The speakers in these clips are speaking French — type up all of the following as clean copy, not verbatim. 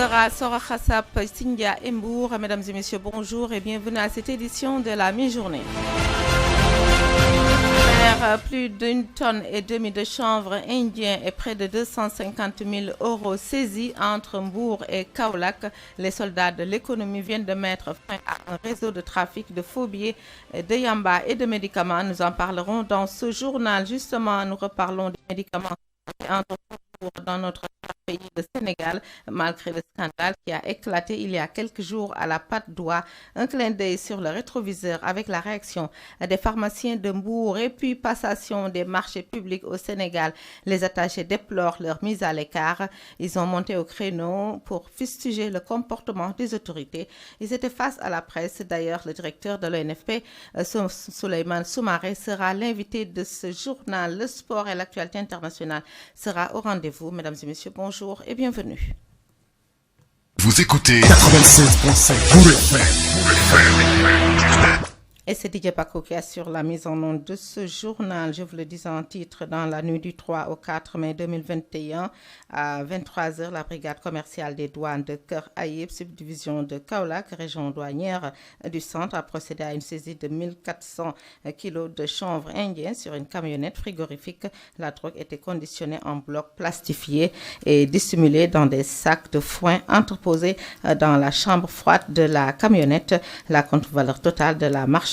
heures à Sorakhassap, Sindia et Mbour. Mesdames et messieurs, bonjour et bienvenue à cette édition de la mi-journée. Plus d'une tonne et demie de chanvre indien et près de 250 000 euros saisis entre Mbour et Kaolack. Les soldats de l'économie viennent de mettre fin à un réseau de trafic de faux billets, de yamba et de médicaments. Nous en parlerons dans ce journal. Justement, nous reparlons des médicaments entre dans notre pays, le Sénégal, malgré le scandale qui a éclaté il y a quelques jours à la Patte d'Oie. Un clin d'œil sur le rétroviseur avec la réaction des pharmaciens de Mbour et puis passation des marchés publics au Sénégal. Les attachés déplorent leur mise à l'écart. Ils ont monté au créneau pour fustiger le comportement des autorités. Ils étaient face à la presse. D'ailleurs, le directeur de l'ONFP, Souleymane Soumaré, sera l'invité de ce journal. Le sport et l'actualité internationale sera au rendez-vous. Mesdames et messieurs, bonjour et bienvenue. Vous écoutez 96.5 Bourg FM. Et c'est Didier Paco qui assure la mise en onde de ce journal. Je vous le disais en titre, dans la nuit du 3 au 4 mai 2021, à 23h, la brigade commerciale des douanes de Keur Aïb, subdivision de Kaolack, région douanière du centre, a procédé à une saisie de 1400 kilos de chanvre indien sur une camionnette frigorifique. La drogue était conditionnée en blocs plastifiés et dissimulée dans des sacs de foin entreposés dans la chambre froide de la camionnette. La contre-valeur totale de la marchandise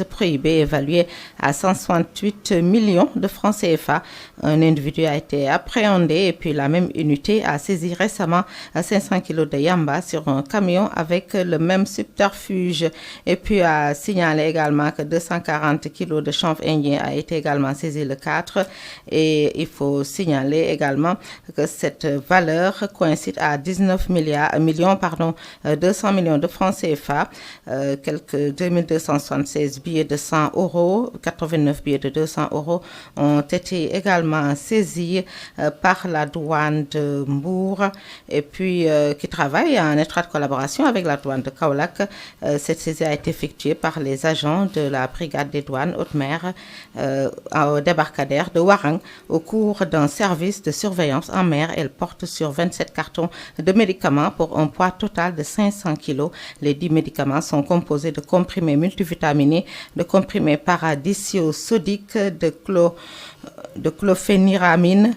prohibée évaluée à 168 millions de francs CFA. Un individu a été appréhendé et puis la même unité a saisi récemment 500 kilos de yamba sur un camion avec le même subterfuge. Et puis a signalé également que 240 kilos de chanvre indien a été également saisi le 4. Et il faut signaler également que cette valeur coïncide à 19 millions, 200 millions de francs CFA, quelques 2276 billets de 100 euros, 89 billets de 200 euros ont été également saisis par la douane de Mbour et puis qui travaille en étroite collaboration avec la douane de Kaolack. Cette saisie a été effectuée par les agents de la brigade des douanes haute-mer au débarcadère de Warang au cours d'un service de surveillance en mer. Elle porte sur 27 cartons de médicaments pour un poids total de 500 kilos. Les 10 médicaments sont composés de comprimés multivitaminiques, de comprimés paradisiosodiques, de chlorphéniramine,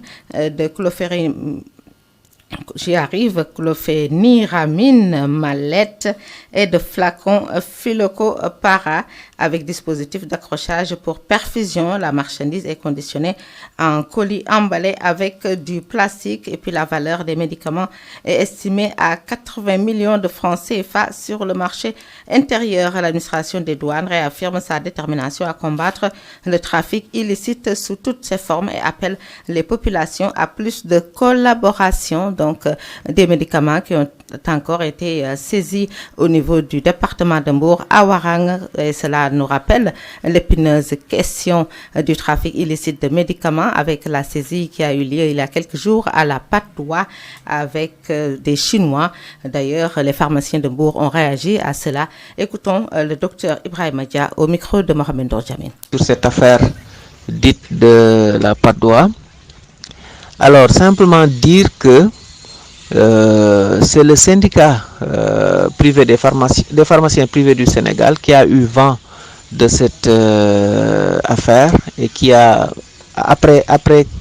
chlorphéniramine mallette et de flacons phylocopara avec dispositif d'accrochage pour perfusion. La marchandise est conditionnée en colis emballé avec du plastique et puis la valeur des médicaments est estimée à 80 millions de francs CFA sur le marché intérieur. L'administration des douanes réaffirme sa détermination à combattre le trafic illicite sous toutes ses formes et appelle les populations à plus de collaboration. Donc, des médicaments qui ont encore été saisis au niveau du département de Mbour à Warang. Et cela nous rappelle l'épineuse question du trafic illicite de médicaments avec la saisie qui a eu lieu il y a quelques jours à la Patte d'Oie avec des Chinois. D'ailleurs, les pharmaciens de Mbour ont réagi à cela. Écoutons le docteur Ibrahima Dia au micro de Mohamed Dorjamin. Sur cette affaire dite de la Patte d'Oie, alors simplement dire que c'est le syndicat privé des pharmaciens privés du Sénégal qui a eu vent de cette affaire et qui a, après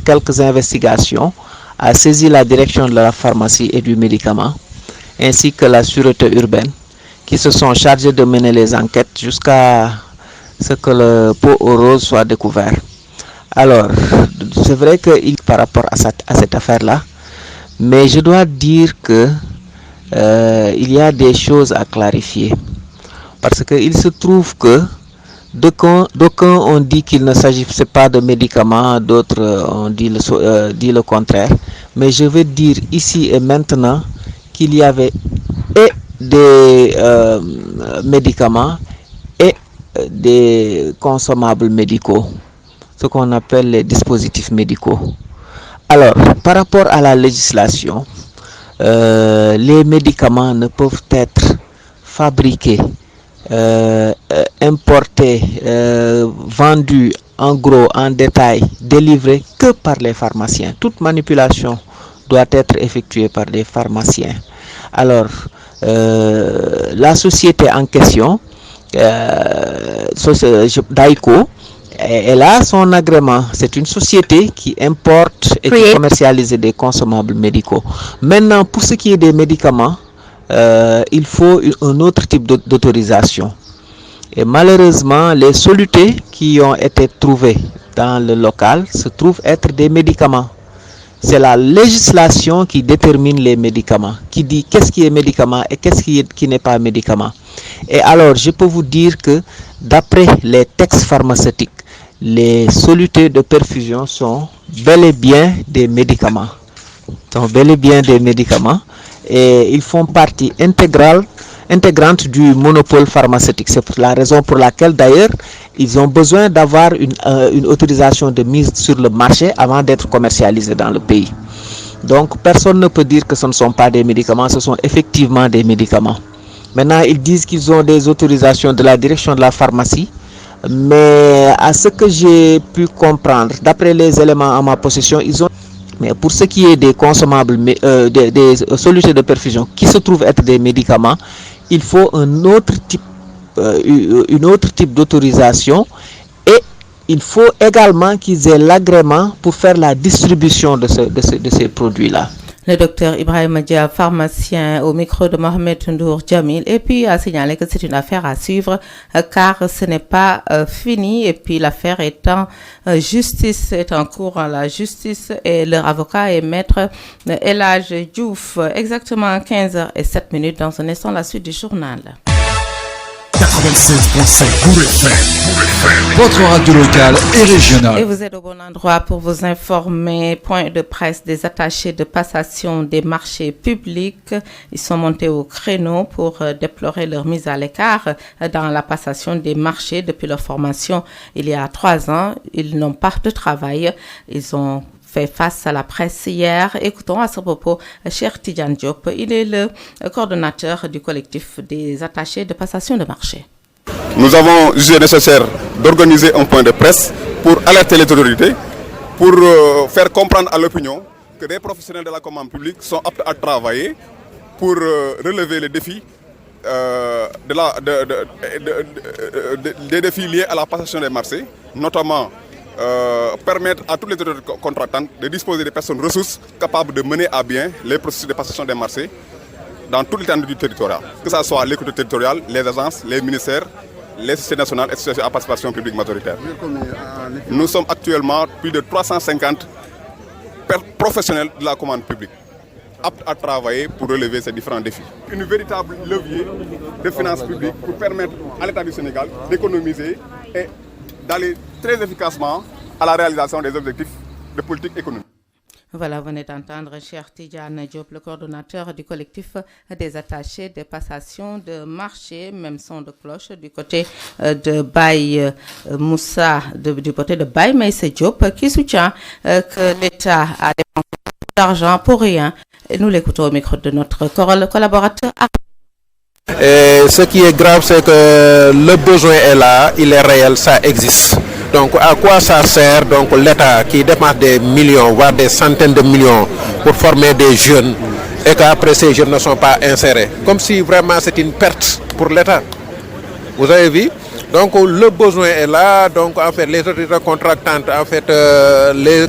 quelques investigations, a saisi la direction de la pharmacie et du médicament, ainsi que la sûreté urbaine, qui se sont chargés de mener les enquêtes jusqu'à ce que le pot au rose soit découvert. Alors, c'est vrai que par rapport à cette affaire-là, mais je dois dire que il y a des choses à clarifier. Parce qu'il se trouve que d'aucuns ont dit qu'il ne s'agissait pas de médicaments, d'autres ont dit le contraire. Mais je veux dire ici et maintenant qu'il y avait et des médicaments et des consommables médicaux, ce qu'on appelle les dispositifs médicaux. Alors, par rapport à la législation, les médicaments ne peuvent être fabriqués, importés, vendus en gros, en détail, délivrés que par les pharmaciens. Toute manipulation doit être effectué par des pharmaciens. Alors, la société en question, Daiko, elle a son agrément. C'est une société qui importe et qui commercialise des consommables médicaux. Maintenant, pour ce qui est des médicaments, il faut un autre type d'autorisation. Et malheureusement, les solutés qui ont été trouvés dans le local se trouvent être des médicaments. C'est la législation qui détermine les médicaments, qui dit qu'est-ce qui est médicament et qu'est-ce qui n'est pas médicament. Et alors, je peux vous dire que d'après les textes pharmaceutiques, les solutés de perfusion sont bel et bien des médicaments. Et ils font partie intégrante du monopole pharmaceutique. C'est la raison pour laquelle d'ailleurs ils ont besoin d'avoir une autorisation de mise sur le marché avant d'être commercialisés dans le pays. Donc personne ne peut dire que ce ne sont pas des médicaments, ce sont effectivement des médicaments. Maintenant ils disent qu'ils ont des autorisations de la direction de la pharmacie, mais à ce que j'ai pu comprendre, d'après les éléments en ma possession, ils ont... Mais pour ce qui est des consommables, des solutés de perfusion qui se trouvent être des médicaments, il faut une autre type d'autorisation et il faut également qu'ils aient l'agrément pour faire la distribution de ces produits-là. Le docteur Ibrahima Dia, pharmacien au micro de Mohamed Ndour Djamil, et puis a signalé que c'est une affaire à suivre car ce n'est pas fini et puis l'affaire est en justice, est en cours à la justice et leur avocat est maître El Hadj Diouf. Exactement 15h07 dans un instant, la suite du journal. 96.5 Bourg FM, votre radio locale et régionale. Et vous êtes au bon endroit pour vous informer. Point de presse des attachés de passation des marchés publics. Ils sont montés au créneau pour déplorer leur mise à l'écart dans la passation des marchés depuis leur formation il y a 3 ans. Ils n'ont pas de travail. Ils ont fait face à la presse hier. Écoutons à ce propos Cheikh Tidiane Diop. Il est le coordonnateur du collectif des attachés de passation de marché. Nous avons jugé nécessaire d'organiser un point de presse pour alerter les autorités, pour faire comprendre à l'opinion que des professionnels de la commande publique sont aptes à travailler pour relever les défis, des défis liés à la passation des marchés, notamment permettre à toutes les autorités contractantes de disposer de personnes ressources capables de mener à bien les processus de passation des marchés dans toute l'étendue du territoire, que ce soit les collectivités territoriales, les agences, les ministères, les sociétés nationales et sociétés à participation publique majoritaire. Nous sommes actuellement plus de 350 professionnels de la commande publique, aptes à travailler pour relever ces différents défis. Une véritable levier de finances publiques pour permettre à l'État du Sénégal d'économiser et d'aller très efficacement à la réalisation des objectifs de politique économique. Voilà, vous venez d'entendre Cheikh Tidiane Diop, le coordonnateur du collectif des attachés de passation de marché, même son de cloche du côté de Baye Moussa, du côté de Baye Maïse Diop, qui soutient que l'État a dépensé beaucoup d'argent pour rien. Et nous l'écoutons au micro de notre collaborateur. Et ce qui est grave, c'est que le besoin est là, il est réel, ça existe. Donc à quoi ça sert donc l'État qui dépense des millions, voire des centaines de millions pour former des jeunes et qu'après ces jeunes ne sont pas insérés? Comme si vraiment c'est une perte pour l'État. Vous avez vu? Donc le besoin est là, donc en fait les autorités contractantes, en fait les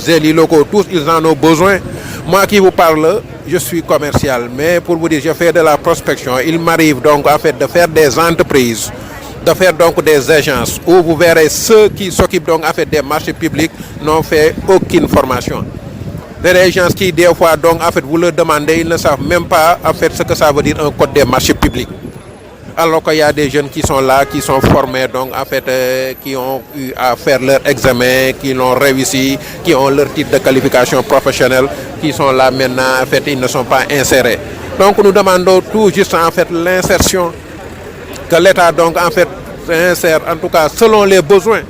élus locaux, tous ils en ont besoin. Moi qui vous parle, je suis commercial, mais pour vous dire, je fais de la prospection. Il m'arrive donc en fait de faire des entreprises, de faire donc des agences où vous verrez ceux qui s'occupent donc en fait des marchés publics n'ont fait aucune formation. Des gens qui des fois donc en fait vous leur demandez, ils ne savent même pas en fait ce que ça veut dire un code des marchés publics. Alors qu'il y a des jeunes qui sont là, qui sont formés donc en fait qui ont eu à faire leur examen, qui l'ont réussi, qui ont leur titre de qualification professionnelle, qui sont là maintenant en fait ils ne sont pas insérés. Donc nous demandons tout juste en fait l'insertion, que l'État donc en fait insère en tout cas selon les besoins.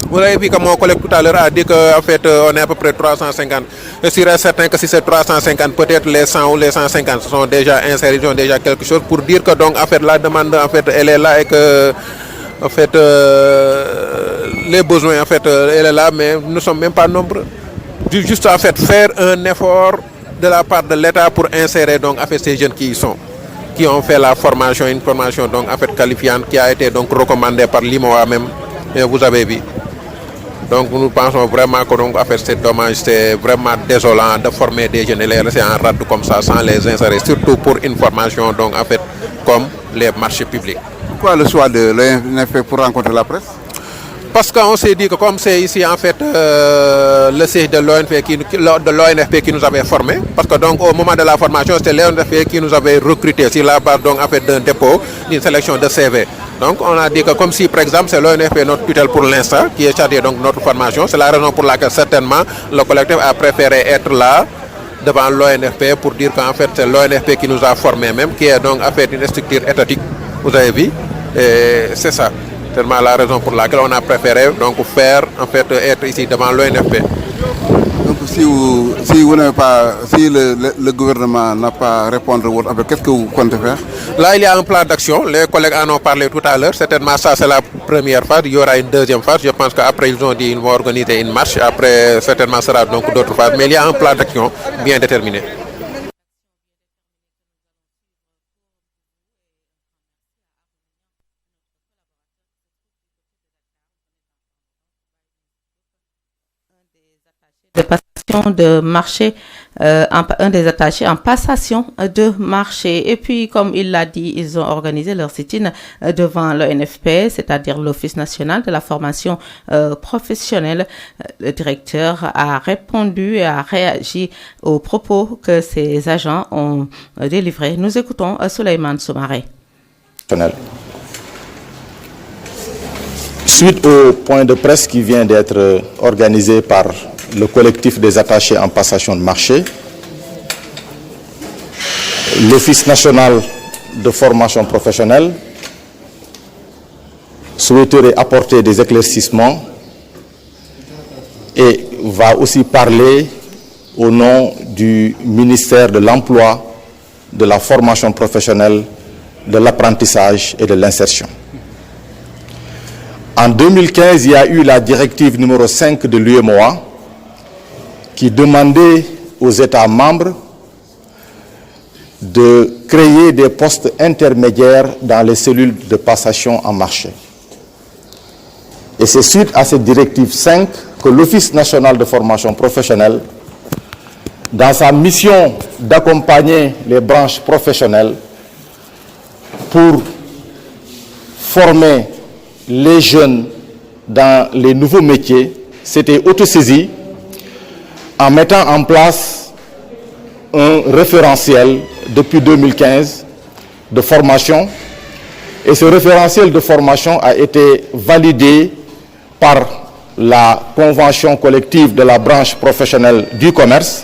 Vous avez vu que mon collègue tout à l'heure a dit qu'en fait on est à peu près 350. Je suis certain que si c'est 350, peut-être les 100 ou les 150 sont déjà insérés, ils ont déjà quelque chose pour dire que donc en fait la demande en fait elle est là et que en fait les besoins en fait elle est là, mais nous ne sommes même pas nombreux. Juste en fait faire un effort de la part de l'État pour insérer donc en fait ces jeunes qui ont fait la formation, une formation donc en fait qualifiante qui a été donc recommandée par l'IMOA même, et vous avez vu. Donc nous pensons vraiment que donc en fait c'est dommage, c'est vraiment désolant de former des jeunes et les laisser en rade comme ça sans les insérer, surtout pour une formation donc en fait comme les marchés publics. Pourquoi le choix de l'ONFP pour rencontrer la presse? Parce qu'on s'est dit que comme c'est ici en fait le siège de l'ONFP qui nous avait formés, parce que donc au moment de la formation c'était l'ONFP qui nous avait recrutés sur la base donc en fait d'un dépôt, d'une sélection de CV. Donc on a dit que comme si par exemple c'est l'ONFP notre tutelle pour l'instant qui est chargé donc de notre formation, c'est la raison pour laquelle certainement le collectif a préféré être là devant l'ONFP pour dire qu'en fait c'est l'ONFP qui nous a formés même, qui est donc en fait une structure étatique, vous avez vu, et c'est ça. C'est la raison pour laquelle on a préféré donc faire en fait être ici devant l'ONFP. Donc si le gouvernement n'a pas répondu à votre appel, qu'est-ce que vous comptez faire? Là il y a un plan d'action, les collègues en ont parlé tout à l'heure, certainement ça c'est la première phase, il y aura une deuxième phase, je pense qu'après ils ont dit qu'ils vont organiser une marche, après certainement sera donc d'autres phases, mais il y a un plan d'action bien déterminé. De passation de marché, un des attachés en passation de marché. Et puis, comme il l'a dit, ils ont organisé leur sit-in devant l'ONFP, c'est-à-dire l'Office national de la formation professionnelle. Le directeur a répondu et a réagi aux propos que ces agents ont délivrés. Nous écoutons Souleymane Soumaré. Suite au point de presse qui vient d'être organisé par le collectif des attachés en passation de marché, l'Office national de formation professionnelle souhaiterait apporter des éclaircissements et va aussi parler au nom du ministère de l'Emploi, de la formation professionnelle, de l'apprentissage et de l'insertion. En 2015, il y a eu la directive numéro 5 de l'UEMOA qui demandait aux États membres de créer des postes intermédiaires dans les cellules de passation en marché. Et c'est suite à cette directive 5 que l'Office national de formation professionnelle, dans sa mission d'accompagner les branches professionnelles pour former les jeunes dans les nouveaux métiers, s'était autosaisi en mettant en place un référentiel depuis 2015 de formation. Et ce référentiel de formation a été validé par la convention collective de la branche professionnelle du commerce.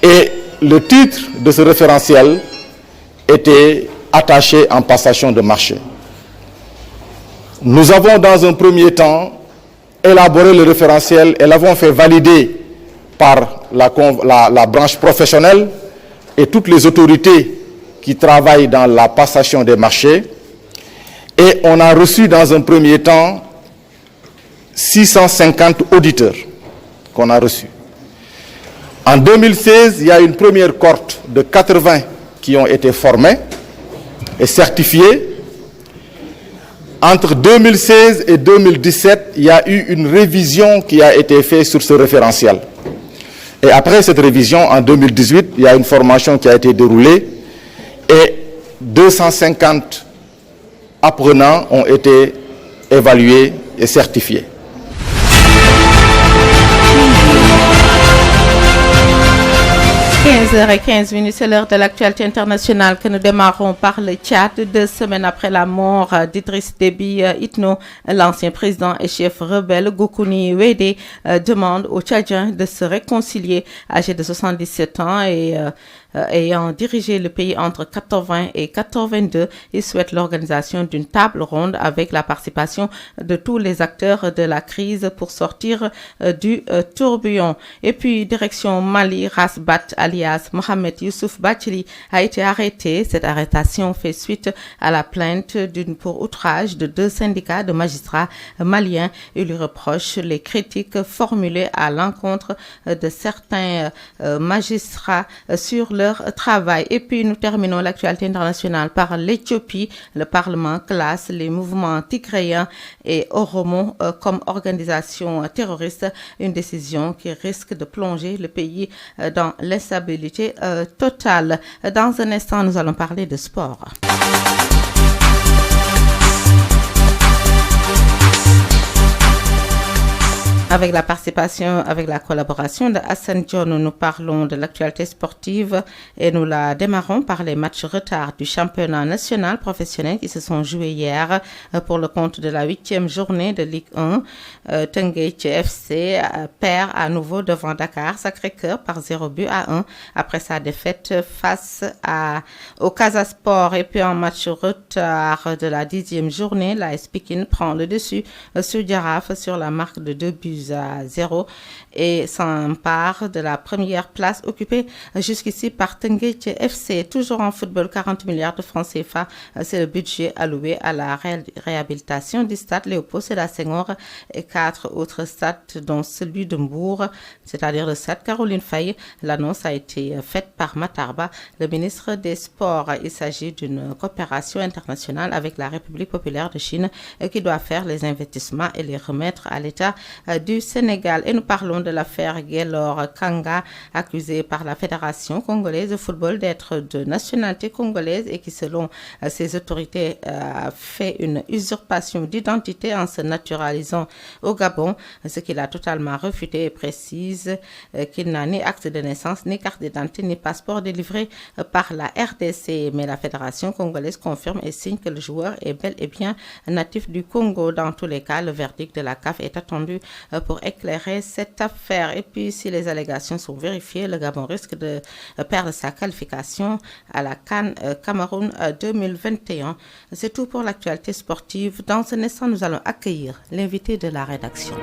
Et le titre de ce référentiel était attaché en passation de marché. Nous avons dans un premier temps élaboré le référentiel et l'avons fait valider par la branche professionnelle et toutes les autorités qui travaillent dans la passation des marchés. Et on a reçu dans un premier temps 650 auditeurs qu'on a reçus. En 2016, il y a une première cohorte de 80 qui ont été formés et certifiés. Entre 2016 et 2017, il y a eu une révision qui a été faite sur ce référentiel. Et après cette révision, en 2018, il y a une formation qui a été déroulée et 250 apprenants ont été évalués et certifiés. 15h15, c'est l'heure de l'actualité internationale que nous démarrons par le Tchad. 2 semaines après la mort d'Idriss Déby Itno, l'ancien président et chef rebelle Goukouni Wédé demande aux Tchadiens de se réconcilier. Âgé de 77 ans et ayant dirigé le pays entre 80 et 82. Il souhaite l'organisation d'une table ronde avec la participation de tous les acteurs de la crise pour sortir du tourbillon. Et puis, direction Mali, Rasbat alias Mohamed Youssouf Bathily a été arrêté. Cette arrestation fait suite à la plainte pour outrage de 2 syndicats de magistrats maliens. Il lui reproche les critiques formulées à l'encontre de certains magistrats sur leur travail. Et puis, nous terminons l'actualité internationale par l'Éthiopie. Le Parlement classe les mouvements tigréens et Oromo comme organisation terroriste, une décision qui risque de plonger le pays dans l'instabilité totale. Dans un instant, nous allons parler de sport. Avec la participation, avec la collaboration de Hassan Dione, nous parlons de l'actualité sportive et nous la démarrons par les matchs retard du championnat national professionnel qui se sont joués hier pour le compte de la 8e journée de Ligue 1. Teungueth FC perd à nouveau devant Dakar Sacré-Cœur par 0-1 après sa défaite face au Casa Sport. Et puis en match retard de la 10e journée, l'AS Pikine prend le dessus sur Jaraaf sur la marque de 2-0 et s'empare de la première place occupée jusqu'ici par Teungueth FC. Toujours en football, 40 milliards de francs CFA, c'est le budget alloué à la réhabilitation du stade Léopold Sédar Senghor et 4 autres stades dont celui de Mbour, c'est-à-dire le stade Caroline Faye. L'annonce a été faite par Matarba, le ministre des Sports. Il s'agit d'une coopération internationale avec la République populaire de Chine qui doit faire les investissements et les remettre à l'État du Sénégal. Et nous parlons de l'affaire Gaylor Kanga, accusé par la Fédération congolaise de football d'être de nationalité congolaise et qui, selon ses autorités, a fait une usurpation d'identité en se naturalisant au Gabon, ce qu'il a totalement refuté et précise qu'il n'a ni acte de naissance, ni carte d'identité, ni passeport délivré par la RDC. Mais la Fédération congolaise confirme et signe que le joueur est bel et bien natif du Congo. Dans tous les cas, le verdict de la CAF est attendu pour éclairer cette affaire. Et puis, si les allégations sont vérifiées, le Gabon risque de perdre sa qualification à la CAN Cameroun 2021. C'est tout pour l'actualité sportive. Dans un instant, nous allons accueillir l'invité de la rédaction.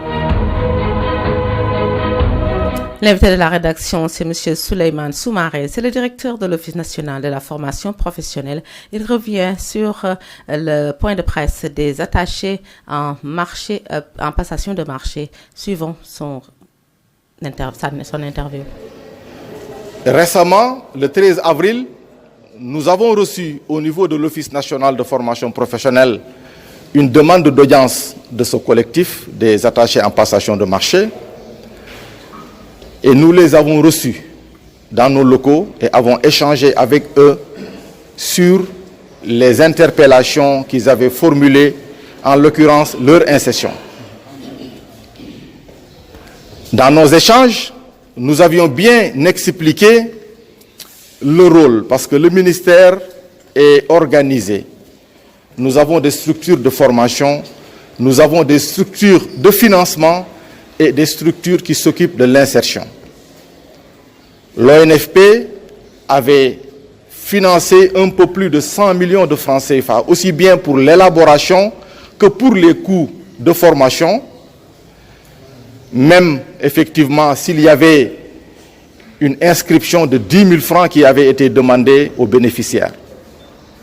L'invité de la rédaction, c'est M. Souleymane Soumaré. C'est le directeur de l'Office national de la formation professionnelle. Il revient sur le point de presse des attachés en passation de marché. Suivons son interview. Récemment, le 13 avril, nous avons reçu au niveau de l'Office national de formation professionnelle une demande d'audience de ce collectif des attachés en passation de marché. Et nous les avons reçus dans nos locaux et avons échangé avec eux sur les interpellations qu'ils avaient formulées, en l'occurrence leur insertion. Dans nos échanges, nous avions bien expliqué le rôle, parce que le ministère est organisé. Nous avons des structures de formation, nous avons des structures de financement et des structures qui s'occupent de l'insertion. L'ONFP avait financé un peu plus de 100 millions de francs CFA, aussi bien pour l'élaboration que pour les coûts de formation. Même, effectivement, s'il y avait une inscription de 10 000 francs qui avait été demandée aux bénéficiaires.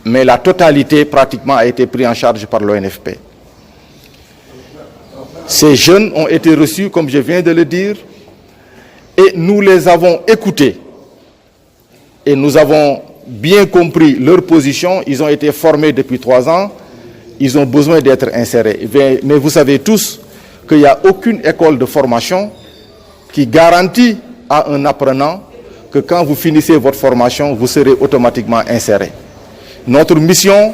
Mais la totalité, pratiquement, a été prise en charge par l'ONFP. Ces jeunes ont été reçus, comme je viens de le dire, et nous les avons écoutés. Et nous avons bien compris leur position. Ils ont été formés depuis 3 ans. Ils ont besoin d'être insérés. Mais vous savez tous qu'il n'y a aucune école de formation qui garantit à un apprenant que quand vous finissez votre formation, vous serez automatiquement inséré. Notre mission,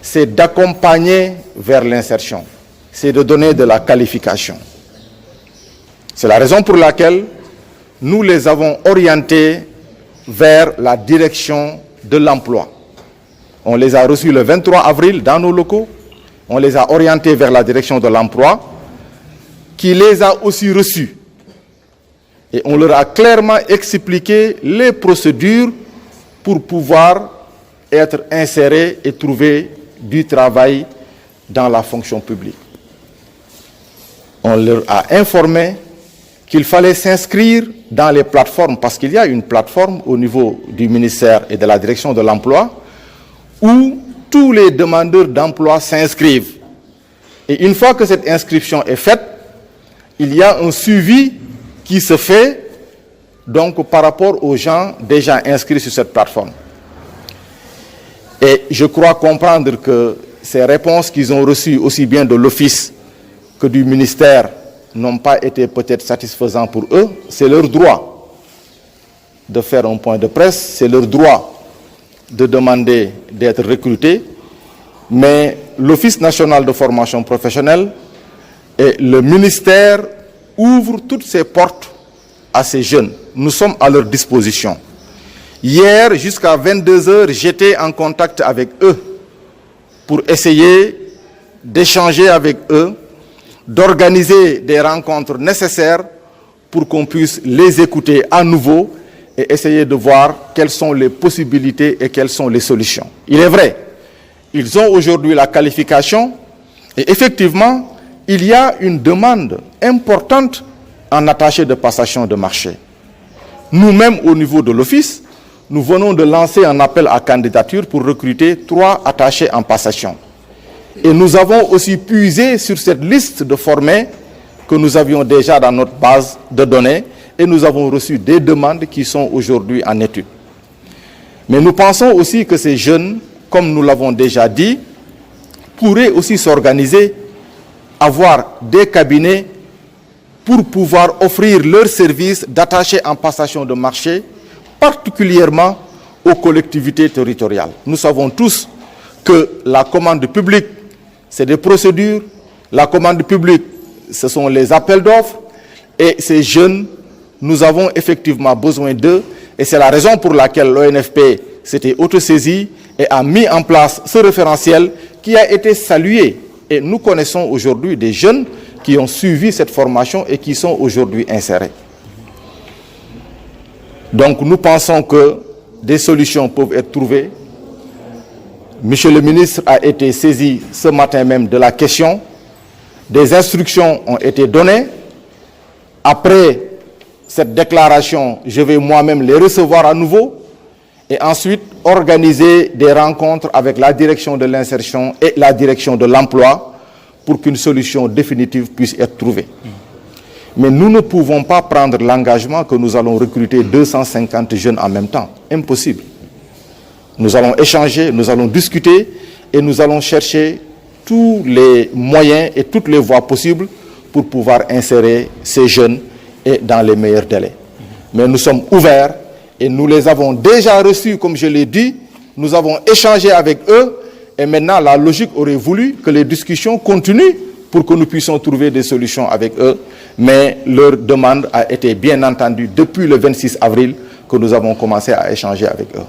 c'est d'accompagner vers l'insertion. C'est de donner de la qualification. C'est la raison pour laquelle nous les avons orientés vers la direction de l'emploi. On les a reçus le 23 avril dans nos locaux. On les a orientés vers la direction de l'emploi, qui les a aussi reçus. Et on leur a clairement expliqué les procédures pour pouvoir être insérés et trouver du travail dans la fonction publique. On leur a informé qu'il fallait s'inscrire dans les plateformes, parce qu'il y a une plateforme au niveau du ministère et de la direction de l'emploi où tous les demandeurs d'emploi s'inscrivent. Et une fois que cette inscription est faite, il y a un suivi qui se fait donc par rapport aux gens déjà inscrits sur cette plateforme. Et je crois comprendre que ces réponses qu'ils ont reçues aussi bien de l'office que du ministère n'ont pas été peut-être satisfaisants pour eux. C'est leur droit de faire un point de presse, c'est leur droit de demander d'être recrutés, mais l'Office national de formation professionnelle et le ministère ouvrent toutes ses portes à ces jeunes. Nous sommes à leur disposition. Hier, jusqu'à 22h, j'étais en contact avec eux pour essayer d'échanger avec eux, d'organiser des rencontres nécessaires pour qu'on puisse les écouter à nouveau et essayer de voir quelles sont les possibilités et quelles sont les solutions. Il est vrai, ils ont aujourd'hui la qualification et effectivement, il y a une demande importante en attaché de passation de marché. Nous-mêmes, au niveau de l'Office, nous venons de lancer un appel à candidature pour recruter 3 attachés en passation. Et nous avons aussi puisé sur cette liste de formés que nous avions déjà dans notre base de données et nous avons reçu des demandes qui sont aujourd'hui en étude. Mais nous pensons aussi que ces jeunes, comme nous l'avons déjà dit, pourraient aussi s'organiser, avoir des cabinets pour pouvoir offrir leurs services d'attachés en passation de marché, particulièrement aux collectivités territoriales. Nous savons tous que la commande publique, c'est des procédures, la commande publique, ce sont les appels d'offres, et ces jeunes, nous avons effectivement besoin d'eux, et c'est la raison pour laquelle l'ONFP s'était autosaisie et a mis en place ce référentiel qui a été salué. Et nous connaissons aujourd'hui des jeunes qui ont suivi cette formation et qui sont aujourd'hui insérés. Donc nous pensons que des solutions peuvent être trouvées. Monsieur le ministre a été saisi ce matin même de la question. Des instructions ont été données. Après cette déclaration, je vais moi-même les recevoir à nouveau et ensuite organiser des rencontres avec la direction de l'insertion et la direction de l'emploi pour qu'une solution définitive puisse être trouvée. Mais nous ne pouvons pas prendre l'engagement que nous allons recruter 250 jeunes en même temps. Impossible. Nous allons échanger, nous allons discuter et nous allons chercher tous les moyens et toutes les voies possibles pour pouvoir insérer ces jeunes et dans les meilleurs délais. Mais nous sommes ouverts et nous les avons déjà reçus, comme je l'ai dit, nous avons échangé avec eux et maintenant la logique aurait voulu que les discussions continuent pour que nous puissions trouver des solutions avec eux, mais leur demande a été bien entendue depuis le 26 avril que nous avons commencé à échanger avec eux.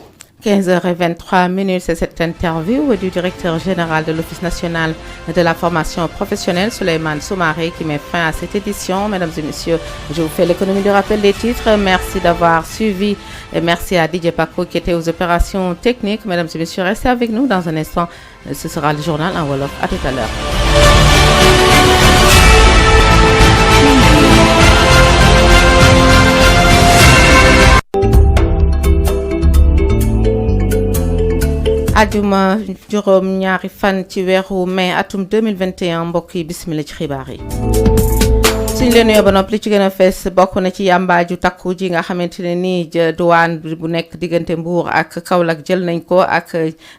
15h23, c'est cette interview du directeur général de l'Office national de la formation professionnelle, Souleymane Soumaré, qui met fin à cette édition. Mesdames et messieurs, je vous fais l'économie du rappel des titres. Merci d'avoir suivi et merci à DJ Paco qui était aux opérations techniques. Mesdames et messieurs, restez avec nous dans un instant. Ce sera le journal en Wolof. À tout à l'heure. ajuma juróom ñaari fan ci weeru mai atum 2021 mbokk yi bismillah ci xibaar yi suñ leen nuyoo ba noppi li ci gën a fees bokk na ci yàmbaaju takku ji nga xamante ne nii douane bu nekk diggante Mbour ak Kaolack jël nañ ko ak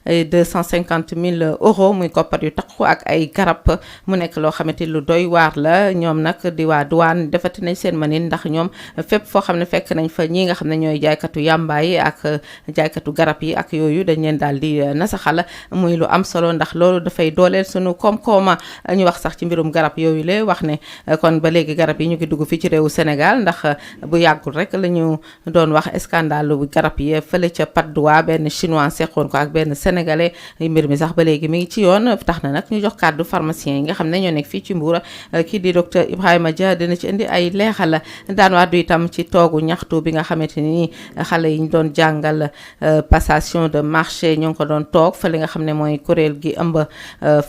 250 000 euros muy koppar yu takku ak ay garab mu nekk loo xamante lu doy waar la ñoom nag di waa douane defati nañ seen manin ndax ñoom fépp foo xam ne fekk nañ fa ñi nga xam ne ñooy jaaykatu yàmbaa yi ak jaaykatu garab yi ak yooyu dañ leen daal di nasaxal muy lu am solo ndax loolu dafay dooleel sunu koom-kooma ñu wax sax ci mbirum garab yooyu la wax ne kon ba léegi garab yi ñu ngi dugg fii ci réewu Sénégal ndax bu yàggul rek la ñu doon wax scandale bu garab yi fële ca Patte d'Oie benn chinois seqoon ko ak benn sénégalais mbir mi sax ba léegi mi ngi ci yoon tax na nag ñu jox kàddu pharmacien yi nga xam ne ñoo nekk fii ci Mbour kii di docteur Ibrahima Dia dina ci indi ay leexal daan wàddu itam ci toogu ñaxtu bi nga xamante ni xale yi ñu doon jàngal passation de marché ñoo ngi ko doon toog fa li nga xam ne mooy kuréel gi ëmb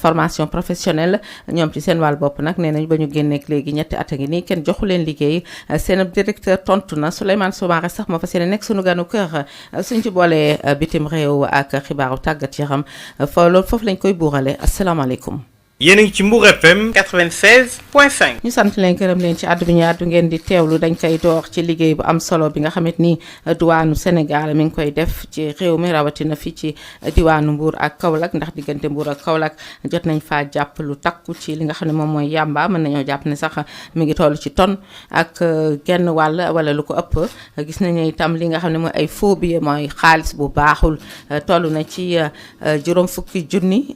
formation professionnelle ñoom ci seen wàll bopp nag nee nañ ba ñu génneek léegi ñetti at a ngi nii kenn joxu leen liggéey seen directeur tontu na Souleymane Soumaré sax moo fa seen nekk sunu ganu kër suñ ci boolee bitim réew ak xibaaru tàggat yaram foofu lañ koy buurale asalaamaaleykum. yéen a ngi ci Mbour FM 96.5. ñu sant leen gërëm leen ci àddu bi ñu àddu ngeen di teewlu dañ koy door ci liggéey bu am solo bi nga xamante ni diwaanu Sénégal mi ngi koy def ci réew mi rawatina fii ci diwaanu Mbour ak Kaolack ndax diggante Mbour ak Kaolack jot nañ faa jàpp lu takku ci li nga xam ne moom mooy yàmba mën nañoo jàpp ne sax mi ngi toll ci tonne ak genn wàll wala lu ko ëpp gis nañu itam li nga xam ne mooy ay faux billets mooy xaalis bu baaxul toll na ci juróom fukki junni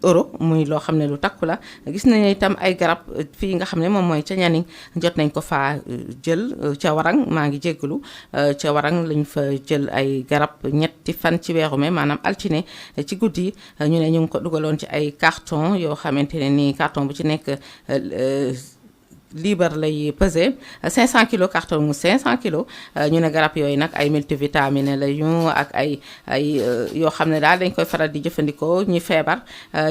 euro muy loo xam ne lu takku la gis nañu itam ay garab fii nga xam ne moom mooy ca Nianing jot nañ ko faa jël ca Warang maa ngi jéggalu ca Warang lañ fa jël ay garab ñetti fan ci weeru mai maanaam altine ci guddi ñu ne ñu ngi ko dugaloon ci ay carton yoo xamante ne nii carton bu ci nekk libre lay pesé 500 kilos carton mu 500 kilos ñu ne garab yooyu nag ay multivitamine la ñu ak ay yoo xam ne daal dañ koy faral di jëfandikoo ñi feebar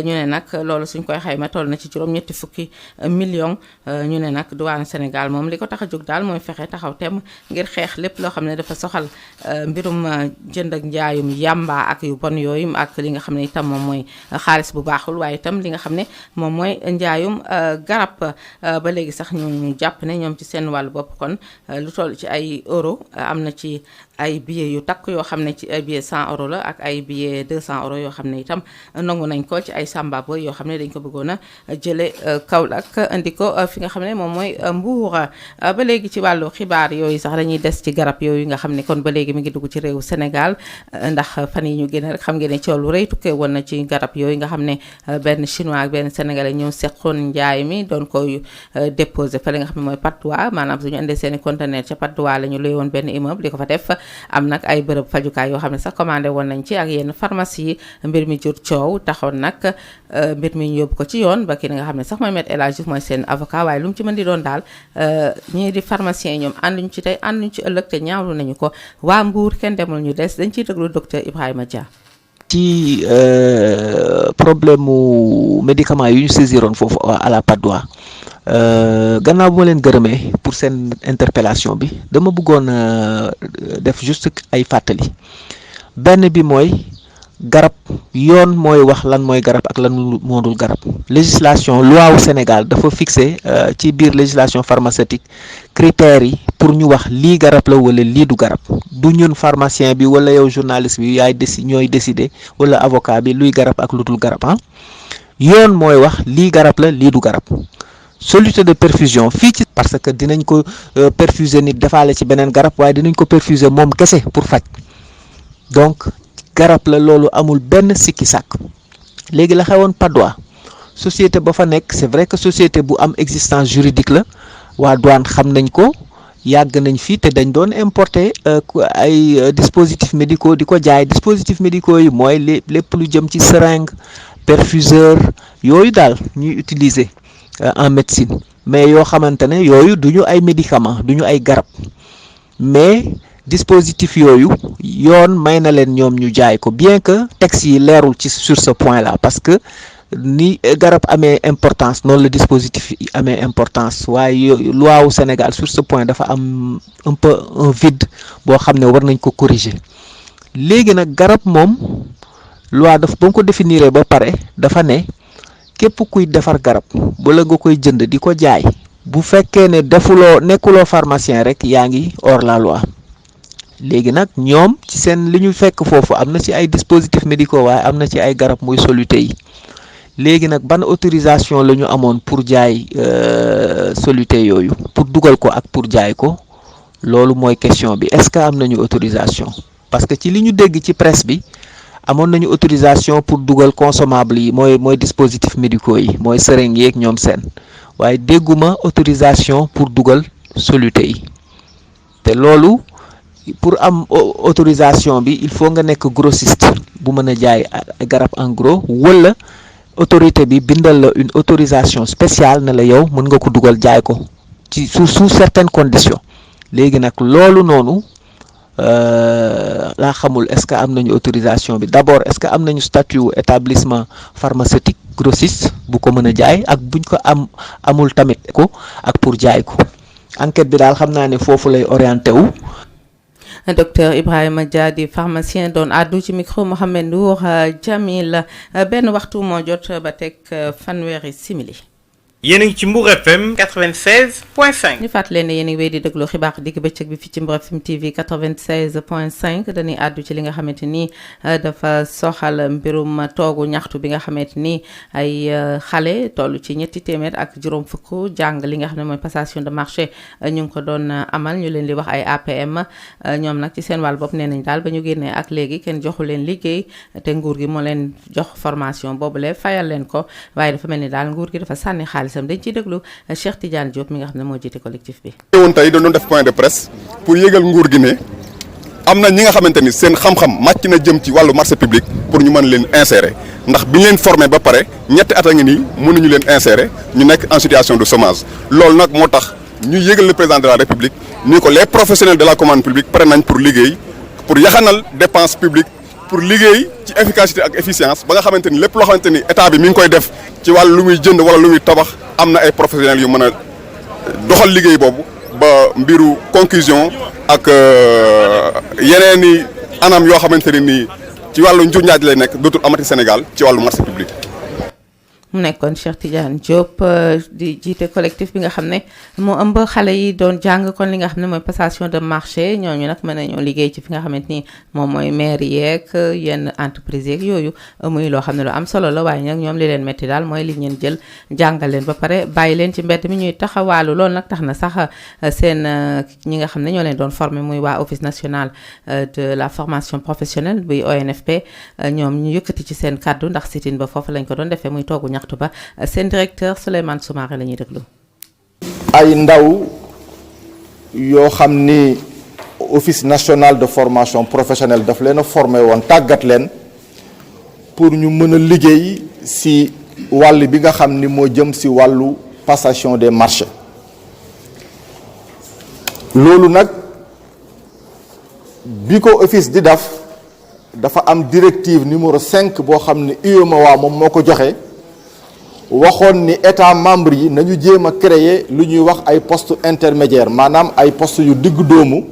ñu ne nag loolu suñ koy xayma toll na ci juróom-ñetti fukki million ñu ne nag douane Sénégal moom li ko tax a jóg daal mooy fexe taxaw tem ngir xeex lépp loo xam ne dafa soxal mbirum jënd ak njaayum yàmba ak yu bon yooyu ak li nga xam ne itam moom mooy xaalis bu baaxul waaye itam li nga xam ne moom mooy njaayum garab ba léegi sax ñu jàpp ne ñoom ci seen wàllu bopp kon lu toll ci ay euro am na ci ay billets yu takk yoo xam ne ci ay billets 100 euros la ak ay billets 200 euros yoo xam ne itam nangu nañ ko ci ay samba boy yoo xam ne dañ ko bëggoon a jële Kaolack indi ko fi nga xam ne moom mooy Mbour ba léegi ci wàllu xibaar yooyu sax dañuy des ci garab yooyu nga xam ne kon ba léegi mi ngi dugg ci réewu Sénégal ndax fan yi ñu génn rek xam ngeen ne coow lu rëy tukkee woon na ci garab yooyu nga xam ne benn chinois ak benn sénégalais ñoo seqoon njaay mi doon koy déposé fa li nga xam ne mooy Patte d'Oie maanaam suñu indee seen i conteneur ca Patte d'Oie la ñu luy woon benn immeuble di ko fa def am nag ay bërëb fajukaay yoo xam ne sax commandé woon nañ ci ak yenn pharmacie yi mbir mi jur coow taxoon nag mbir mi ñu yóbbu ko ci yoon ba ki nga xam ne sax mooy Maître El Hadji Diouf mooy seen avocat waaye lu mu ci mën di doon daal ñii di pharmacien yi ñoom ànduñu ci tey ànduñu ci ëllëg te ñaawlu nañu ko waa Mbour kenn demul ñu des dañ ciy déglu docteur Ibrahima Dia. ci problème mu médicament yu ñu saisiroon foofu à la Patte d'Oie gannaaw bu ma leen gërëmee pour seen interpellation bi dama bëggoon def juste ay fàttali benn bi mooy garab yoon mooy wax lan mooy garab ak lan moo dul garab législation loi wu Sénégal dafa fixé ci biir législation pharmaceutique critères yi pour ñu wax lii garab la wala lii du garab du ñun pharmacien bi wala yow journaliste bi yaay ñooy décider wala avocat bi luy garab ak lu dul garab ah yoon mooy wax lii garab la lii du garab. soluté de perfusion fii ci parce que dinañ ko perfuser nit defaale ci beneen garab waaye dinañ ko perfuser moom kese pour faj donc garab la loolu amul benn sikki sàkk léegi la xewoon Patte d'Oie société ba fa nekk c'est vrai que société bu am existence juridique la waa douane xam nañ ko yàgg nañ fii te dañ doon importer ay dispositifs médicaux di ko jaay dispositifs médicaux yi mooy lépp lu jëm ci seringue perfuseur yooyu daal ñuy utiliser en médecine mais yoo xamante ne yooyu duñu ay médicaments duñu ay garab mais dispositif yooyu yoon may na leen ñoom ñu jaay ko bien que texte yi leerul ci sur ce point là parce que ni garab amee importance noonu la dispositif yi amee importance waaye loi wu Sénégal sur ce point dafa am un peu un vide boo xam ne war nañ ko corriger léegi nag garab moom loi daf ba nga ko définir ba pare dafa ne képp kuy defar garab bala nga koy jënd di ko jaay bu fekkee ne nekkuloo pharmacien rek yaa ngi hors la loi léegi nag ñoom ci seen li ñu fekk foofu am na ci ay dispositifs médicaux waaye am na ci ay garab muy soluté yi léegi nag ban autorisation la ñu amoon pour jaay soluté yooyu pour dugal ko ak pour jaay ko loolu mooy question bi est-ce que am nañu autorisation parce que ci li ñu dégg ci presse bi amoon nañu autorisation pour dugal consommable yi mooy dispositifs médicaux yi mooy seringue yeeg ñoom seen waaye dégguma autorisation pour dugal soluté yi te loolu pour am autorisation bi il faut nga nekk grossiste bu mën a jaay garab en gros wala autorité bi bindal la une autorisation spéciale ne la yow mën nga ko dugal jaay ko ci sous certaines conditions léegi nag loolu noonu laa xamul est-ce que am nañu autorisation bi d'abord est-ce que am nañu statut établissement pharmaceutique grossiste bu ko mën a jaay ak buñ ko amul tamit ko ak pour jaay ko enquête bi daal xam naa ne foofu lay orienté wu. Docteur Ibrahima Dia di pharmacien doon àddu ci micro Mohamed Nour Jamil benn waxtu moo jot ba teg fanweeri simili. yéen a ngi ci Mbour FM 96.5. ñu fàttali leen ne yéen a ngi wéy di déglu xibaar digg bëccëg bi fii ci Mbour FM TV 96.5 dañuy àddu ci li nga xamante ni dafa soxal mbirum toogu ñaxtu bi nga xamante ni ay xale toll ci ñetti téeméer ak juróom fukk jàng li nga xam ne mooy passation de marché ñu ngi ko doon amal ñu leen di wax ay APM ñoom nag ci seen wàll bopp nee nañ daal ba ñu génnee ak léegi kenn joxu leen liggéey te nguur gi moo leen jox formation boobule fayal leen ko waaye dafa mel ni daal nguur gi dafa sànni xaalis dañ ciy déglu Cheikh Tidiane Diop mi nga xam ne moo jiite collectif bi. woon tey doon def point de presse pour yëgal nguur gi ne am na ñi nga xamante ni seen xam-xam màcc na jëm ci wàllu marché public pour ñu mën leen insérer ndax bi ñu leen formé ba pare ñetti at a ngi nii mënuñu leen insérer ñu nekk en situation de chômage loolu nag moo tax ñu yëgal le président de la République ni ko les professionnels de la commande publique pare nañ pour liggéey pour yaxanal dépense publique pour liggéey ci efficacité ak efficience ba nga xamante ni lépp loo xamante ni état bi mi ngi koy def ci wàllu lu muy jënd wala lu muy tabax am na ay professionnels yu mën a doxal liggéey boobu ba mbiru conclusion ak yeneen i anam yoo xamante ne nii ci wàllu njuuj njaaj lay nekk dootul amati Sénégal ci wàllu marché public. mu nekkoon Cheikh Tidiane Diop di jiite collectif bi nga xam ne moo ëmb xale yi doon jàng kon li nga xam ne mooy passation de marché ñooñu nag mën nañoo liggéey ci fi nga xamante ni moom mooy maire yeeg yenn entreprise yeeg yooyu muy loo xam ne lu am solo la waaye nag ñoom li leen métti daal mooy li ñeen jël jàngal leen ba pare bàyyi leen ci mbedd mi ñuy taxawaalu loolu nag tax na sax seen ñi nga xam ne ñoo leen doon formé muy waa office national de la formation professionnelle buy ONFP ñoom ñu yëkkati ci seen kàddu ndax sit-in ba foofu lañ ko doon defee muy toogu ñaxtu ba seen directeur Souleymane Soumaré la ñuy déglu. ay ndaw yoo xam ni office national de formation professionnelle daf leen a formé woon tàggat leen pour ñu mën a liggéey ci wàll bi nga xam ni moo jëm ci wàllu passation des marchés loolu nag bi ko office di def dafa am directive numéro 5 boo xam ni UEMOA moom moo ko joxe. waxoon ni état membre yi nañu jéem a créer lu ñuy wax ay postes intermédiaires maanaam ay postes yu diggu doomu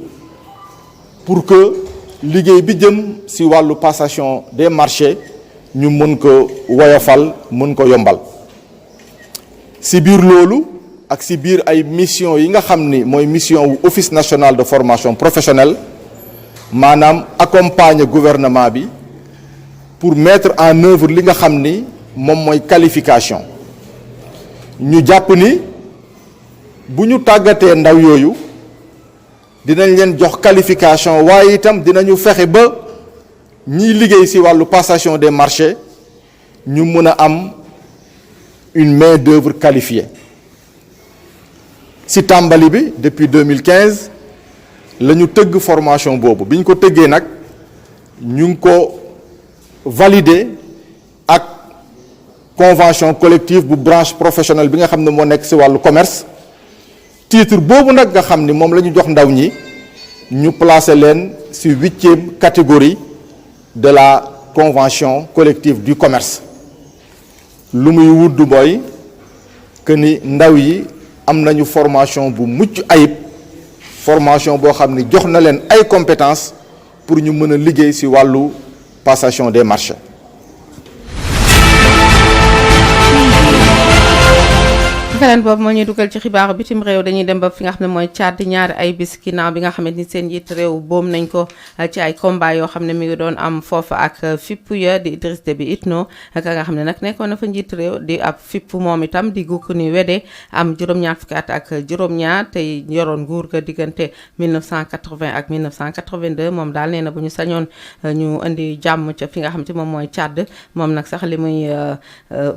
pour que liggéey bi jëm ci wàllu passation des marchés ñu mën ko woyofal mën ko yombal ci biir loolu ak ci biir ay mission yi nga xam ni mooy mission wu office national de formation professionnelle maanaam accompagner gouvernement bi pour mettre en œuvre li nga xam ni moom mooy qualification ñu jàpp ni bu ñu tàggatee ndaw yooyu dinañ leen jox qualification waaye itam dinañu fexe ba ñiy liggéey ci wàllu passation des marchés ñu mën a am une main d'œuvre qualifiée ci tàmbali bi depuis 2015 la ñu tëgg formation boobu bi ñu ko tëggee nag ñu ngi ko valider ak convention collective bu branche professionnelle bi nga xam ne moo nekk ci wàllu commerce titre boobu nag nga xam ni moom la ñu jox ndaw ñi ñu placer leen ci 8e catégorie de la convention collective du commerce lu muy wudd mooy que ni ndaw yi am nañu formation bu mucc ayib formation boo xam ni jox na leen ay compétences pour ñu mën a liggéey ci wàllu passation des marchés. feneen boobu moo ñuy dugal ci xibaaru bitim réew dañuy dem ba fi nga xam ne mooy Tchad ñaari ay bis ginnaaw bi nga xamante ni seen njiit réew boom nañ ko ci ay combat yoo xam ne mi ngi doon am foofu ak fipp ya di Idriss Déby Itno ka nga xam ne nag nekkoon na fa njiit réew di ab fipp moom itam di gukk ni wedde am juróom-ñaar fukki at ak juróom-ñaar tey yoroon nguur ga diggante 1980 ak 1982 moom daal nee na bu ñu sañoon ñu indi jàmm ca fi nga xam te moom mooy Tchad moom nag sax li muy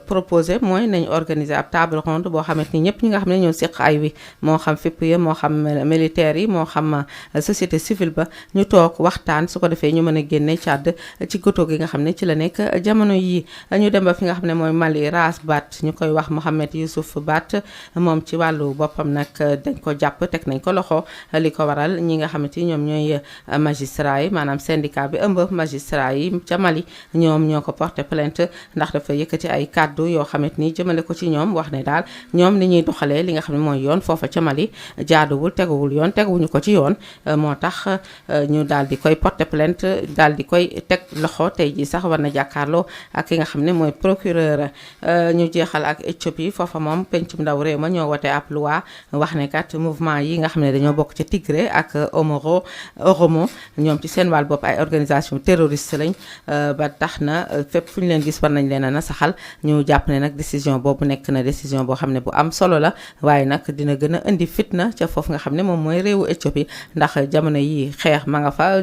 proposé mooy nañ organiser ab table ronde boo xam xamante ni ñëpp ñi nga xam ne ñoo seq ay wi moo xam fépp yi moo xam militaire yi moo xam société civile ba ñu toog waxtaan su ko defee ñu mën a génne Tchad ci goto gi nga xam ne ci la nekk jamono yii ñu dem ba fi nga xam ne mooy Mali Ras Bat ñu koy wax Mohamed Youssouf Bat moom ci wàllu boppam nag dañ ko jàpp teg nañ ko loxo li ko waral ñi nga xamante ni ñoom ñooy magistrat yi maanaam syndicat bi ëmb magistrat yi ca Mali ñoom ñoo ko porté plainte ndax dafa yëkkati ay kàddu yoo xamante ni jëmale ko ci ñoom wax ne daal ñoom ni ñuy doxalee li nga xam ne mooy yoon foofa ca Mali jaaduwul teguwul yoon teguwuñu ko ci yoon moo tax ñu daal di koy porté plainte daal di koy teg loxo tey jii sax war na jàkkaarloo ak ki nga xam ne mooy procureur ñu jeexal ak Éthiopie foofa moom pencum ndaw réew ma ñoo wote ab loi wax ne kat mouvement yi nga xam ne dañoo bokk ci Tigré ak Oromo ñoom ci seen wàll bopp ay organisation terroriste lañ ba tax na fépp fu ñu leen gis war nañ leen a nasaxal ñu jàpp ne nag décision boobu nekk na décision boo xam ne bu am solo la waaye nag dina gën a indi fitna ca foofu nga xam ne moom mooy réewu Éthiopie ndax jamono yi xeex ma nga fa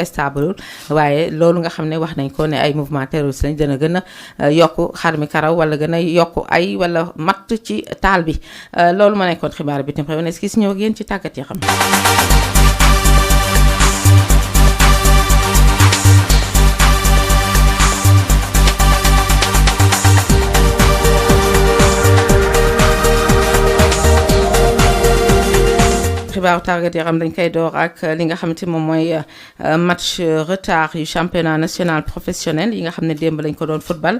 stable waaye loolu nga xam ne wax nañ ko ne ay mouvement terroriste lañ dina gën a yokk xar mi karaw wala gën a yokk ay wala matt ci taal bi loolu ma nekkoon xibaar bi tam xew ne gis ñëw ak yéen ci tàggat yi xam xibaaru tàggat yaram dañ koy door ak li nga xamante moom mooy match retard yu championnat national professionnel yi nga xam ne démb lañ ko doon football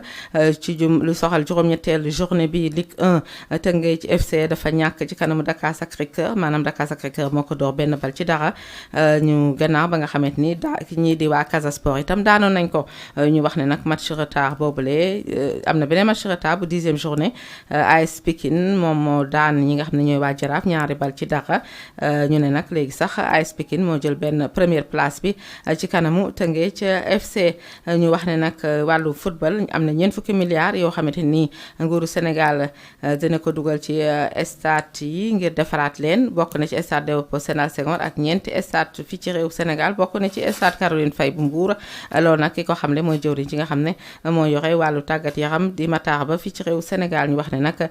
ci lu soxal juróom-ñetteelu journée bi Ligue 1 Teungueth ci FC dafa ñàkk ci kanamu Dakar Sacré-Cœur maanaam Dakar Sacré-Cœur moo ko door benn bal ci dara ñu gannaaw ba nga xamante ni ñii di waa Casa Sport itam daanoon nañ ko ñu wax ne nag match retard boobule am na beneen match retard bu 10e journée AS Pikine moom moo daan ñi nga xam ne ñooy waa Jaraaf ñaari bal ci dara ñu ne nag léegi sax AS Pikine moo jël benn première place bi ci kanamu Teungueth FC ñu wax ne nag wàllu football am na 40 milliards yoo xamante ni nguuru Sénégal dina ko dugal ci stade yi ngir defaraat leen bokk na ci stade Léopold Sédar Senghor ak ñeenti stade fii ci réew Sénégal bokk na ci stade Caroline Faye bu Mbour loolu nag ki ko xamle mooy jëwriñ ci nga xam ne moo yore wàllu tàggat yaram di Matar Ba fii ci réew Sénégal ñu wax ne nag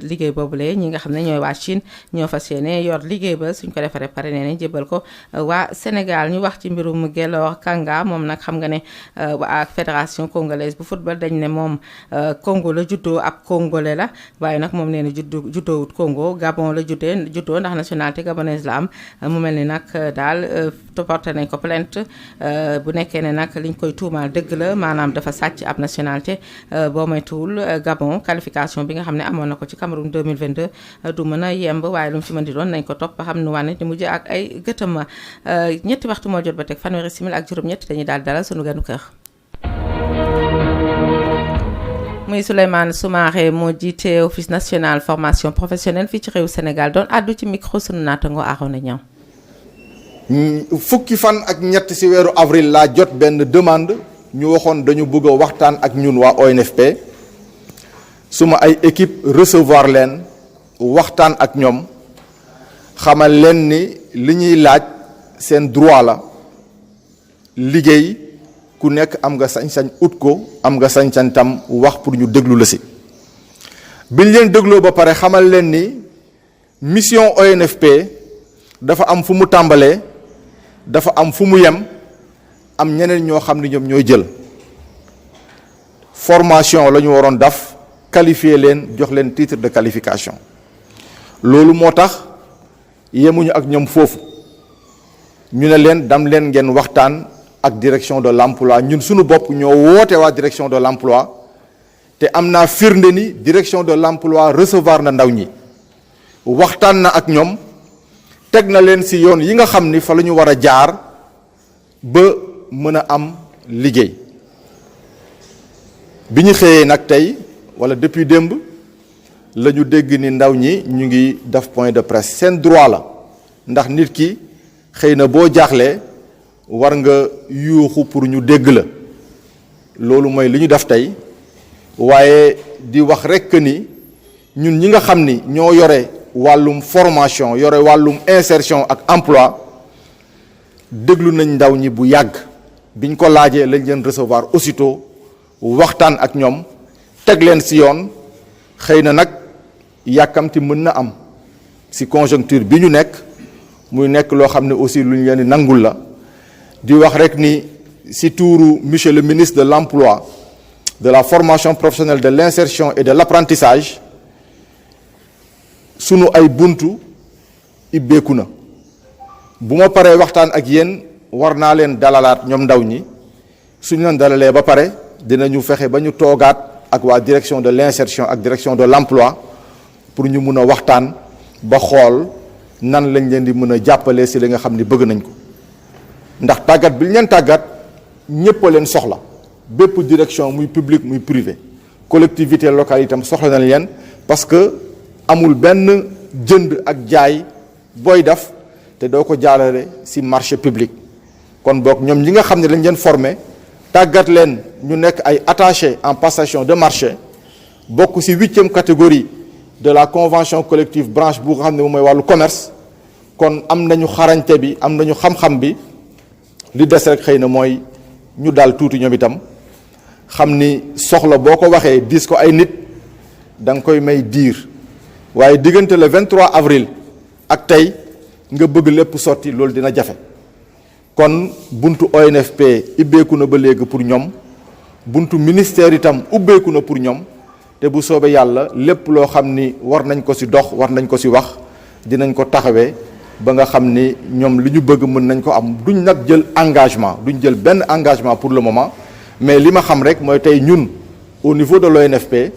liggéey boobule ñi nga xam ne ñooy waa Chine ñoo fas yéene yor liggéey ba suñ ko defaree pare nee nañ jébal ko waa Sénégal ñu wax ci mbirum Guelor Kanga moom nag xam nga ne waa fédération congolaise bu football dañ ne moom Congo la juddoo ab congolais la waaye nag moom nee na juddoowut Congo Gabon la juddoo ndax nationalité gabonaise la am mu mel ni nag daal porté nañ ko plainte bu nekkee ne nag liñ koy tuumaal dëgg la maanaam dafa sàcc ab nationalité boo moytuwul Gabon qualification bi nga xam ne amoon na ko ci Cameroun 2022 du mën a yemb waaye lu mu ci mën di doon nañ ko topp ba xam nu wànne di mujj ak ay gëtëm ñetti waxtu moo jot ba teg fanweeri simili ak juróom-ñett dañuy daal dalal sunu ganu kër. muy Souleymane Soumaré moo jiite office national formation professionnelle fii ci réew Sénégal doon àddu ci micro sunu naatango Arona Niang. fukki fan ak ñett ci weeru avril laa jot benn demande ñu waxoon dañu bëgg a waxtaan ak ñun waa ONFP suma ay équipe recevoir leen waxtaan ak ñoom xamal leen ni li ñuy laaj seen droit la liggéey ku nekk am nga sañ-sañ ut ko am nga sañ-sañ tam wax pour ñu déglu la si biñ leen dégloo ba pare xamal leen ni mission ONFP dafa am fu mu tàmbalee dafa am fu mu yem am ñeneen ñoo xam ni ñoom ñooy jël formation la ñu waroon def qualifier leen jox leen titre de qualification loolu moo tax yemuñu ak ñoom foofu ñu ne leen dam leen ngeen waxtaan ak direction de l'emploi ñun suñu bopp ñoo woote waa direction de l'emploi te am naa firnde ni direction de l'emploi recevoir na ndaw ñi waxtaan na ak ñoom teg na leen ci yoon yi nga xam ni fa la ñu war a jaar ba mën a am liggéey bi ñu xëyee nag tey wala depuis démb la ñu dégg ni ndaw ñi ñu ngi def point de presse seen droit la ndax nit ki xëy na boo jaaxlee war nga yuuxu pour ñu dégg la loolu mooy li ñu def tey waaye di wax rekk ni ñun ñi nga xam ni ñoo yore wàllum formation yore wàllum insertion ak emploi déglu nañ ndaw ñi bu yàgg biñ ko laajee lañ leen recevoir aussitôt waxtaan ak ñoom teg leen ci yoon xëy na nag yàkkamti mën na am ci conjoncture bi ñu nekk muy nekk loo xam ne aussi lu ñu leen di nangul la di wax rek ni ci tuuru monsieur le ministre de l'emploi, de la formation professionnelle, de l'insertion et de l'apprentissage sunu ay buntu ibbeeku na bu ma paree waxtaan ak yéen war naa leen dalalaat ñoom ndaw ñi suñu leen dalalee ba pare dinañu fexe ba ñu toogaat ak waa direction de l'insertion ak direction de l'emploi pour ñu mun a waxtaan ba xool nan lañ leen di mën a jàppale ci li nga xam ni bëgg nañ ko ndax tàggat bi ñu leen tàggat ñépp a leen soxla bépp direction muy public muy privé collectivité locale itam soxla nañ leen parce que amul benn jënd ak jaay booy def te doo ko jaalale ci marché public kon boog ñoom ñi nga xam ne dañ leen formé tàggat leen ñu nekk ay attachés en passation de marché bokk ci 8e catégorie de la convention collective branche bu nga xam ne moom mooy wàllu commerce kon am nañu xarañte bi am nañu xam-xam bi li des rek xëy na mooy ñu daal tuuti ñoom itam xam ni soxla boo ko waxee diis ko ay nit da nga koy may diir waaye diggante le 23 avril ak tey nga bëgg lépp sotti loolu dina jafe kon buntu ONFP ubbeeku na ba léegi pour ñoom buntu ministère itam ubbeeku na pour ñoom te bu soobee yàlla lépp loo xam ni war nañ ko ci dox war nañ ko ci wax dinañ ko taxawee ba nga xam ni ñoom li ñu bëgg mën nañ ko am duñ nag jël engagement duñ jël benn engagement pour le moment mais li ma xam rek mooy tey ñun au niveau de l'ONFP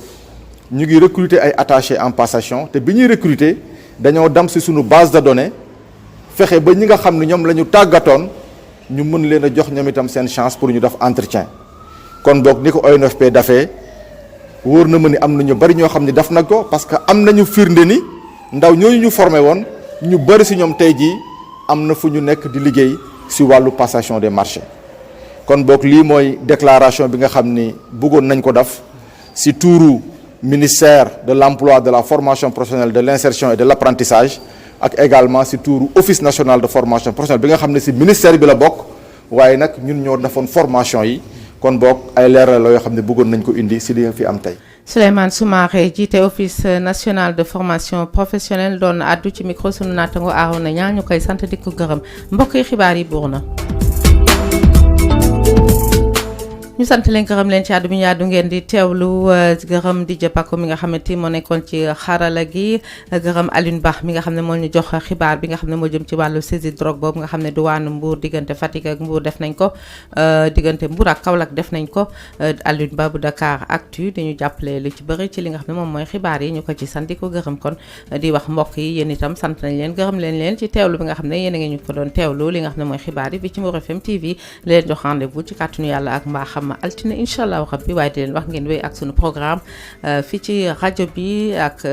ñu ngi recruter ay attachés en passation te bi ñuy recruter dañoo dem ci suñu base de données fexe ba ñi nga xam ne ñoom la ñu tàggatoon ñu mën leen a jox ñoom itam seen chance pour ñu def entretien kon boog ni ko ONFP dafee wóor na ma ni am na ñu bari ñoo xam ne def na ko parce que am nañu firnde ni ndaw ñooñu ñu formé woon ñu bari ci ñoom tey jii am na fu ñu nekk di liggéey ci wàllu passation des marchés kon boog lii mooy déclaration bi nga xam ni bëggoon nañ ko def ci tuuru ministère de l'emploi, de la formation professionnelle, de l'insertion et de l'apprentissage ak également ci tuuru office national de formation professionnelle bi nga xam ne ci ministère bi la bokk waaye nag ñun ñoo defoon formation yi kon boog ay leeral la yoo xam ne bëggoon nañ ko indi ci li fi am tey. Souleymane Soumaré jiite office national de formation professionnelle doon addu ci micro sunu naataango Arona Niang ñu koy sant di ko gërëm mbokk yi xibaar yi buur na. ñu sant leen gërëm leen ci àddu bi ñu àddu ngeen di teewlu gërëm di jëppako mi nga xamante moo nekkoon ci xarala gi gërëm Alioune Ba mi nga xam ne moo ñu jox xibaar bi nga xam ne moo jëm ci wàllu saisie drogue boobu nga xam ne duwaanu Mbour diggante Fatick ak Mbour def nañ ko diggante Mbour ak Kaolack def nañ ko Alioune Ba bu Dakar Actu dañu jàppale lu ci bëri ci li nga xam ne moom mooy xibaar yi ñu ko ci sant di ko gërëm kon di wax mbokk yi yéen itam sant nañ leen gërëm leen ci teewlu bi nga xam ne yéen a ngi ñu ko doon teewlu li nga xam ne mooy xibaar yi bi ci Mbour FM TV leen jox rendez-vous ci kàttanu yàlla ak mbaaxam altine incha allah rabbi waaye di leen wax ngeen wéy ak sunu programme fii ci rajo bi ak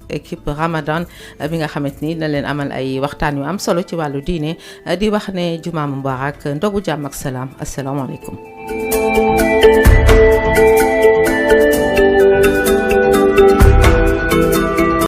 équipe Ramadan bi nga xamante ni na leen amal ay waxtaan yu am solo ci wàllu diine di wax ne jumaa mubarak ndogu jàmm ak salaam asalaamaaleykum